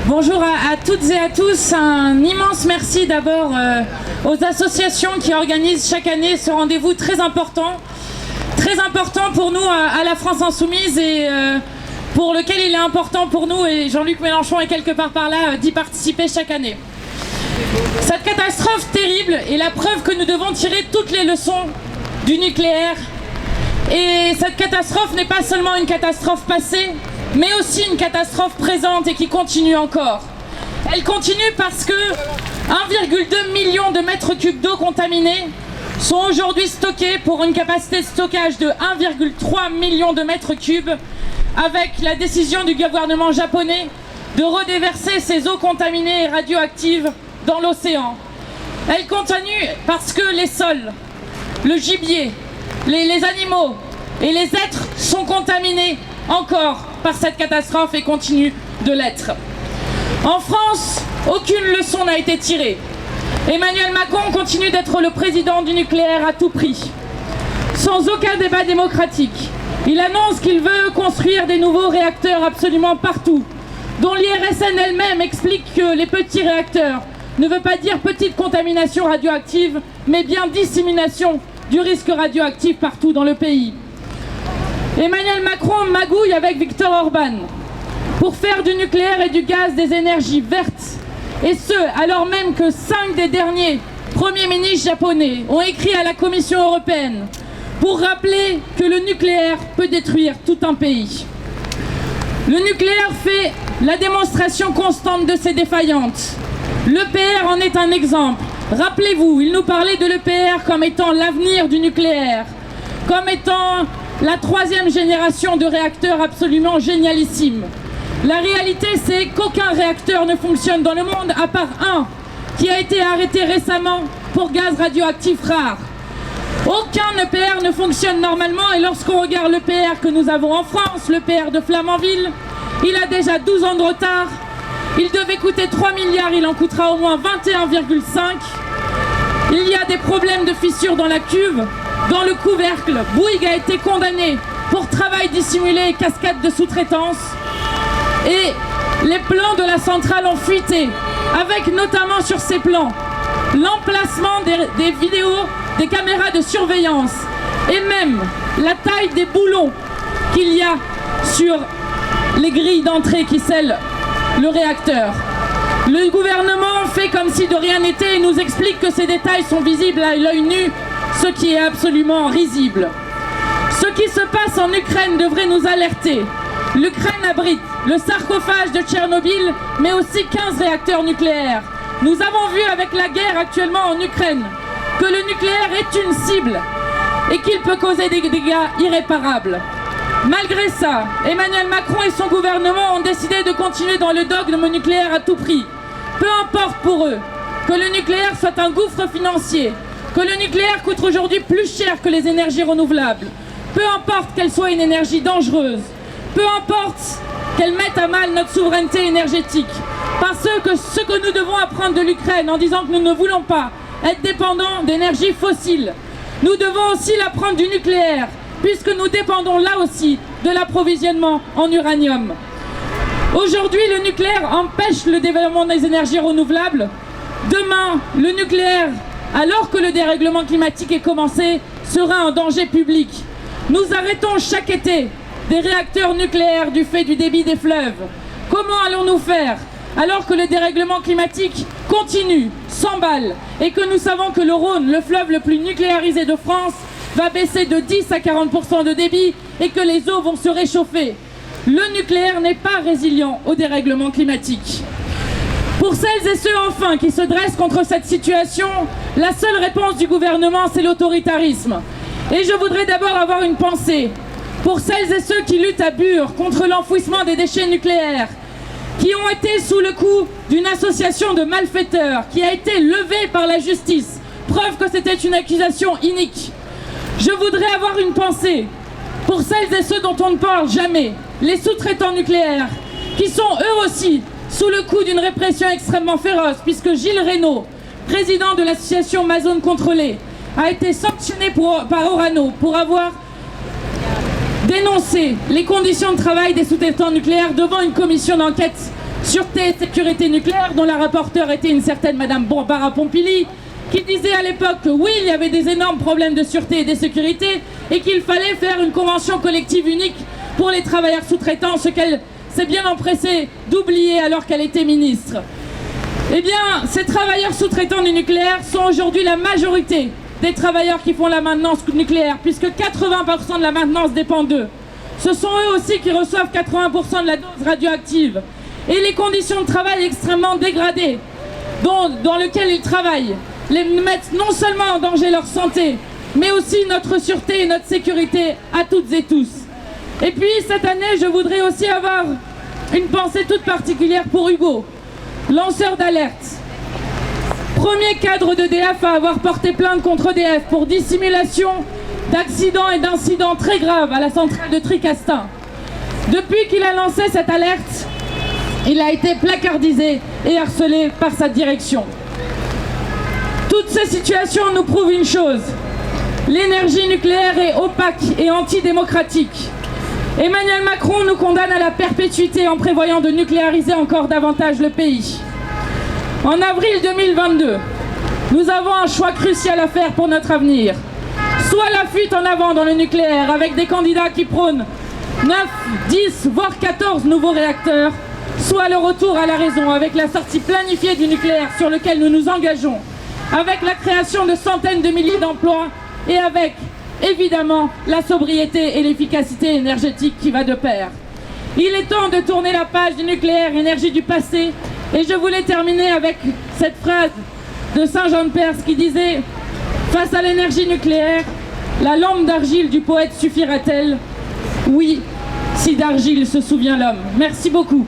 Bonjour à toutes et à tous. Un immense merci d'abord aux associations qui organisent chaque année ce rendez-vous très important pour nous à la France Insoumise et pour lequel il est important pour nous, et Jean-Luc Mélenchon est quelque part par là, d'y participer chaque année. Cette catastrophe terrible est la preuve que nous devons tirer toutes les leçons du nucléaire. Et cette catastrophe n'est pas seulement une catastrophe passée, mais aussi une catastrophe présente et qui continue encore. Elle continue parce que 1,2 million de mètres cubes d'eau contaminée sont aujourd'hui stockés pour une capacité de stockage de 1,3 million de mètres cubes, avec la décision du gouvernement japonais de redéverser ces eaux contaminées et radioactives dans l'océan. Elle continue parce que les sols, le gibier, les animaux et les êtres sont contaminés encore par cette catastrophe et continuent de l'être. En France, aucune leçon n'a été tirée. Emmanuel Macron continue d'être le président du nucléaire à tout prix, sans aucun débat démocratique. Il annonce qu'il veut construire des nouveaux réacteurs absolument partout, dont l'IRSN elle-même explique que les petits réacteurs ne veut pas dire petite contamination radioactive, mais bien dissémination du risque radioactif partout dans le pays. Emmanuel Macron magouille avec Viktor Orban pour faire du nucléaire et du gaz des énergies vertes, et ce, alors même que 5 des derniers premiers ministres japonais ont écrit à la Commission européenne pour rappeler que le nucléaire peut détruire tout un pays. Le nucléaire fait la démonstration constante de ses défaillances. L'EPR en est un exemple. Rappelez-vous, il nous parlait de l'EPR comme étant l'avenir du nucléaire, comme étant la 3e génération de réacteurs absolument génialissime. La réalité, c'est qu'aucun réacteur ne fonctionne dans le monde, à part un qui a été arrêté récemment pour gaz radioactif rare. Aucun EPR ne fonctionne normalement, et lorsqu'on regarde l'EPR que nous avons en France, l'EPR de Flamanville, il a déjà 12 ans de retard. Il devait coûter 3 milliards, il en coûtera au moins 21,5. Il y a des problèmes de fissures dans la cuve, dans le couvercle. Bouygues a été condamné pour travail dissimulé et cascade de sous-traitance. Et les plans de la centrale ont fuité, avec notamment sur ces plans l'emplacement des vidéos, des caméras de surveillance, et même la taille des boulons qu'il y a sur les grilles d'entrée qui scellent le réacteur. Le gouvernement fait comme si de rien n'était et nous explique que ces détails sont visibles à l'œil nu, ce qui est absolument risible. Ce qui se passe en Ukraine devrait nous alerter. L'Ukraine abrite le sarcophage de Tchernobyl, mais aussi 15 réacteurs nucléaires. Nous avons vu avec la guerre actuellement en Ukraine que le nucléaire est une cible et qu'il peut causer des dégâts irréparables. Malgré ça, Emmanuel Macron et son gouvernement ont décidé de continuer dans le dogme nucléaire à tout prix. Peu importe pour eux que le nucléaire soit un gouffre financier, que le nucléaire coûte aujourd'hui plus cher que les énergies renouvelables, peu importe qu'elle soit une énergie dangereuse, peu importe qu'elle mette à mal notre souveraineté énergétique, parce que ce que nous devons apprendre de l'Ukraine en disant que nous ne voulons pas être dépendants d'énergies fossiles, nous devons aussi l'apprendre du nucléaire, puisque nous dépendons là aussi de l'approvisionnement en uranium. Aujourd'hui, le nucléaire empêche le développement des énergies renouvelables. Demain, le nucléaire, alors que le dérèglement climatique est commencé, sera un danger public. Nous arrêtons chaque été des réacteurs nucléaires du fait du débit des fleuves. Comment allons-nous faire alors que le dérèglement climatique continue, s'emballe, et que nous savons que le Rhône, le fleuve le plus nucléarisé de France, va baisser de 10 à 40% de débit et que les eaux vont se réchauffer. Le nucléaire n'est pas résilient au dérèglement climatique. Pour celles et ceux enfin qui se dressent contre cette situation, la seule réponse du gouvernement, c'est l'autoritarisme. Et je voudrais d'abord avoir une pensée pour celles et ceux qui luttent à Bure contre l'enfouissement des déchets nucléaires, qui ont été sous le coup d'une association de malfaiteurs qui a été levée par la justice, preuve que c'était une accusation inique. Je voudrais avoir une pensée pour celles et ceux dont on ne parle jamais, les sous-traitants nucléaires, qui sont eux aussi sous le coup d'une répression extrêmement féroce, puisque Gilles Reynaud, président de l'association Ma Zone Contrôlée, a été sanctionné par Orano pour avoir dénoncé les conditions de travail des sous-traitants nucléaires devant une commission d'enquête sûreté et sécurité nucléaire, dont la rapporteure était une certaine Madame Barbara Pompili, qui disait à l'époque que oui, il y avait des énormes problèmes de sûreté et de sécurité et qu'il fallait faire une convention collective unique pour les travailleurs sous-traitants, ce qu'elle s'est bien empressée d'oublier alors qu'elle était ministre. Eh bien, ces travailleurs sous-traitants du nucléaire sont aujourd'hui la majorité des travailleurs qui font la maintenance nucléaire, puisque 80% de la maintenance dépend d'eux. Ce sont eux aussi qui reçoivent 80% de la dose radioactive. Et les conditions de travail extrêmement dégradées dans lesquelles ils travaillent les mettent non seulement en danger leur santé, mais aussi notre sûreté et notre sécurité à toutes et tous. Et puis cette année, je voudrais aussi avoir une pensée toute particulière pour Hugo, lanceur d'alerte. Premier cadre d'EDF à avoir porté plainte contre EDF pour dissimulation d'accidents et d'incidents très graves à la centrale de Tricastin. Depuis qu'il a lancé cette alerte, il a été placardisé et harcelé par sa direction. Toutes ces situations nous prouvent une chose: l'énergie nucléaire est opaque et antidémocratique. Emmanuel Macron nous condamne à la perpétuité en prévoyant de nucléariser encore davantage le pays. En avril 2022, nous avons un choix crucial à faire pour notre avenir. Soit la fuite en avant dans le nucléaire avec des candidats qui prônent 9, 10, voire 14 nouveaux réacteurs, soit le retour à la raison avec la sortie planifiée du nucléaire sur lequel nous nous engageons, avec la création de centaines de milliers d'emplois et avec, évidemment, la sobriété et l'efficacité énergétique qui va de pair. Il est temps de tourner la page du nucléaire, énergie du passé, et je voulais terminer avec cette phrase de Saint Jean de Perse qui disait « Face à l'énergie nucléaire, la lampe d'argile du poète suffira-t-elle? Oui, si d'argile se souvient l'homme. » Merci beaucoup.